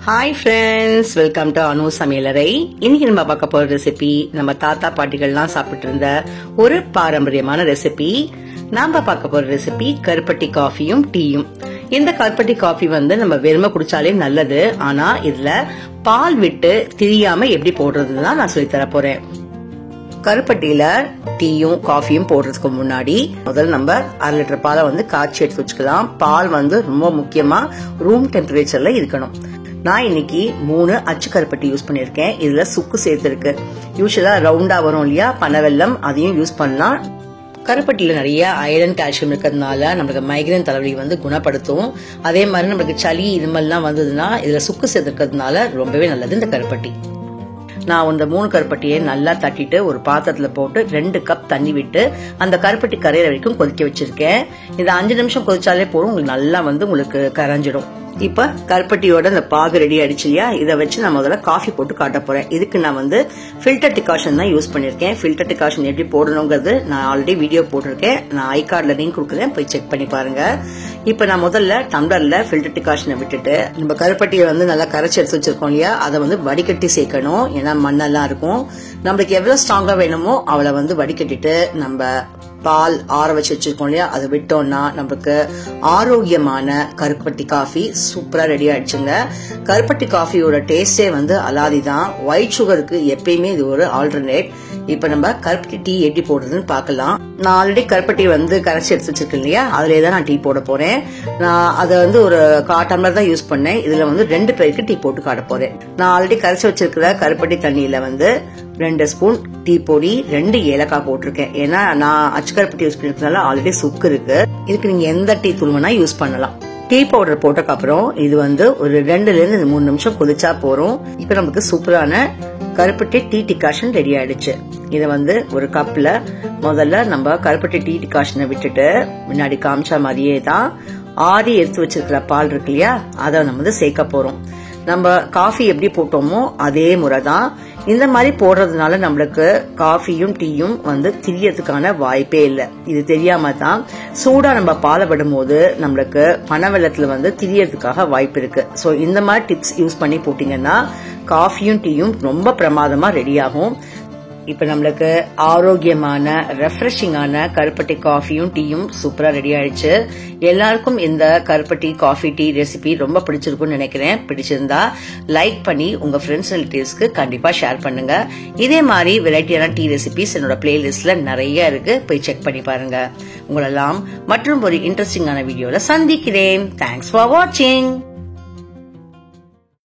Hi friends, welcome to Anu சமையலறை. இன்னைக்கு நம்ம பார்க்க போற ரெசிபி நம்ம தாத்தா பாட்டிகள்லாம் சாப்பிட்டு இருந்த ஒரு பாரம்பரியமான ரெசிபி. நாம பார்க்க போற ரெசிபி கருப்பட்டி காஃபியும் டீயும். இந்த கருப்பட்டி காஃபி நம்ம வெறுமை குடிச்சாலே நல்லது. ஆனா இதுல பால் விட்டு திரியாம எப்படி போடுறதுன்னு தான் நான் சொல்லி தர போறேன். கருப்பட்டியில டீயும் காஃபியும் போடுறதுக்கு முன்னாடி முதல்ல நம்ம 1/2 லிட்டர் பாலை காய்ச்சி எடுத்து வச்சுக்கலாம். பால் ரொம்ப முக்கியமா ரூம் டெம்பரேச்சர்ல இருக்கணும். நான் இன்னைக்கு 3 அச்சு கருப்பட்டி யூஸ் பண்ணிருக்கேன். இதுல சுக்கு சேர்த்திருக்கு. யூசுவலா ரவுண்டா வரும் இல்லையா பனவெல்லம், அதையும் யூஸ் பண்ணலாம். கருப்பட்டியில நிறைய அயரன் கால்சியம் இருக்கிறதுனால நம்மளுக்கு மைக்ரேன் தலைவலி குணப்படுத்தும். அதே மாதிரி நம்மளுக்கு சளி இருமல்லாம் வந்ததுன்னா இதுல சுக்கு சேர்த்திருக்கிறதுனால ரொம்பவே நல்லது இந்த கருப்பட்டி. நான் இந்த 3 கருப்பட்டியை நல்லா தட்டிட்டு ஒரு பாத்திரத்துல போட்டு 2 கப் தண்ணி விட்டு அந்த கருப்பட்டி கரையிற வரைக்கும் கொதிக்க வச்சிருக்கேன். இது 5 நிமிஷம் கொதிச்சாலே போதும், உங்களுக்கு நல்லா உங்களுக்கு கரைஞ்சிடும். இப்ப கருப்பட்டியோட இந்த பாகு ரெடி ஆயிடுச்சு இல்லையா, இதை வச்சு நான் முதல்ல காஃபி போட்டு காட்ட போறேன். இதுக்கு நான் ஃபில்டர் டிகாஷன் தான் யூஸ் பண்ணிருக்கேன். ஃபில்டர் டிகாஷன் எப்படி போடணுங்கிறது நான் ஆல்ரெடி வீடியோ போட்டிருக்கேன். நான் ஐ கார்ட்ல லிங்க் கொடுக்குறேன், போய் செக் பண்ணி பாருங்க. இப்ப நான் முதல்ல டம்ளர்ல ஃபில்டர் டிகாஷனை விட்டுட்டு நம்ம கருப்பட்டியை நல்லா கரைச்சி எடுத்து வச்சிருக்கோம் இல்லையா, அதை வடிகட்டி சேர்க்கணும். ஏன்னா மண்ணெல்லாம் இருக்கும். நம்மளுக்கு எவ்வளவு ஸ்ட்ராங்கா வேணுமோ அவளை வடிகட்டிட்டு நம்ம பால் ஆற வச்சு வச்சிருக்கோம் இல்லையா, அதை விட்டோம்னா நமக்கு ஆரோக்கியமான கருப்பட்டி காஃபி சூப்பரா ரெடி ஆயிடுச்சுங்க. கருப்பட்டி காஃபியோட டேஸ்டே அலாதிதான். ஒயிட் சுகருக்கு எப்பயுமே இது ஒரு ஆல்டர்னேட். இப்ப நம்ம கருப்பட்டி டீ எப்படி போடுறதுன்னு பாக்கலாம். நான் ஆல்ரெடி கருப்பட்டி கரைச்சி எடுத்து வச்சிருக்கேன் இல்லையா, அதுல தான் நான் டீ போட போறேன். நான் அதை ஒரு 1/4 டம்ளர் தான் யூஸ் பண்ணேன். இதுல 2 பேருக்கு டீ போட்டு காட்ட போறேன். நான் ஆல்ரெடி கரைச்சி வச்சிருக்கிற கருப்பட்டி தண்ணியில 2 ஸ்பூன் டீ பொடி, 2 ஏலக்காய் போட்டிருக்கேன். ஏன்னா நான் அச்சு கருப்பட்டி யூஸ் பண்ணிருக்கனால ஆல்ரெடி சுக்கு இருக்கு. இதுக்கு நீங்க எந்த டீ தூள் வேணா யூஸ் பண்ணலாம். டீ பவுடர் போட்டக்கு அப்புறம் இது ஒரு 2 ல இருந்து 3 நிமிஷம் கொதிச்சா போறோம். இப்ப நமக்கு சூப்பரான கருப்பட்டி டீ டிகாஷன் ரெடி ஆயிடுச்சு. இத ஒரு கப்ல முதல்ல நம்ம கருப்பட்டி டீ டிகாஷனை விட்டுட்டு முன்னாடி காமிச்ச மாதிரியே தான் ஆறி எடுத்து வச்சிருக்கிற பால் இருக்கு இல்லையா, அதை நம்ம சேர்க்க போறோம். நம்ம காஃபி எப்படி போட்டோமோ அதே முறைதான். இந்த மாதிரி போடுறதுனால நம்மளுக்கு காஃபியும் டீயும் திரியறதுக்கான வாய்ப்பே இல்லை. இது தெரியாம தான் சூடா நம்ம பாலை விடும் போது நம்மளுக்கு பனவெல்லத்துல திரியறதுக்காக வாய்ப்பு இருக்கு. சோ இந்த மாதிரி டிப்ஸ் யூஸ் பண்ணி போட்டீங்கன்னா காஃபியும் டீயும் ரொம்ப பிரமாதமா ரெடி ஆகும். இப்ப நம்மளுக்கு ஆரோக்கியமான ரெஃப்ரெஷிங்கான கருப்பட்டி காஃபியும் டீயும் சூப்பரா ரெடி ஆயிடுச்சு. எல்லாருக்கும் இந்த கருப்பட்டி காஃபி டீ ரெசிபி ரொம்ப பிடிச்சிருக்கும்னு நினைக்கிறேன். பிடிச்சிருந்தா லைக் பண்ணி உங்க ஃப்ரெண்ட்ஸ் ரிலேட்டிவ்ஸ்க்கு கண்டிப்பா ஷேர் பண்ணுங்க. இதே மாதிரி வெரைட்டியான டீ ரெசிபிஸ் என்னோட பிளேலிஸ்ட்ல நிறைய இருக்கு, போய் செக் பண்ணி பாருங்க. உங்களெல்லாம் மற்றும் ஒரு இன்ட்ரெஸ்டிங்கான வீடியோல சந்திக்கிறேன். தேங்க்ஸ் ஃபார் வாட்சிங்.